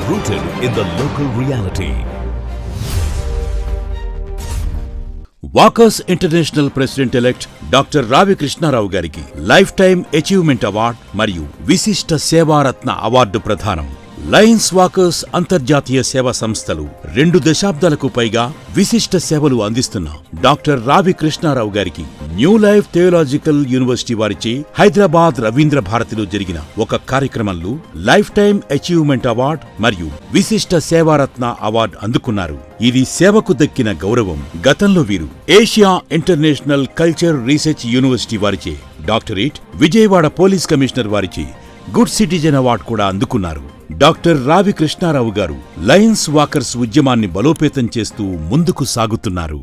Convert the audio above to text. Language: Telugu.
rooted in the local reality. Walkers international president-elect doctor రావి కృష్ణారావు గారికి లైఫ్ టైమ్ అచీవ్మెంట్ అవార్డ్ మరియు విశిష్ట సేవారత్న అవార్డు ప్రదానం. లయన్స్ వాకర్స్ అంతర్జాతీయ సేవా సంస్థలు 2 దశాబ్దాలకు పైగా విశిష్ట సేవలు అందిస్తున్న డాక్టర్ రావి కృష్ణారావు గారికి న్యూ లైఫ్ థియోలాజికల్ యూనివర్సిటీ వారిచే హైదరాబాద్ రవీంద్ర భారతిలో జరిగిన ఒక కార్యక్రమంలో లైఫ్ టైమ్ అచీవ్మెంట్ అవార్డ్ మరియు విశిష్ట సేవారత్న అవార్డు అందుకున్నారు. ఇది సేవకు దక్కిన గౌరవం. గతంలో వీరు Asia international culture research university వారిచే డాక్టరేట్, విజయవాడ పోలీస్ కమిషనర్ వారిచే గుడ్ సిటిజన్ అవార్డు కూడా అందుకున్నారు. డాక్టర్ రావి కృష్ణారావు గారు లయన్స్ వాకర్స్ ఉద్యమాన్ని బలోపేతం చేస్తూ ముందుకు సాగుతున్నారు.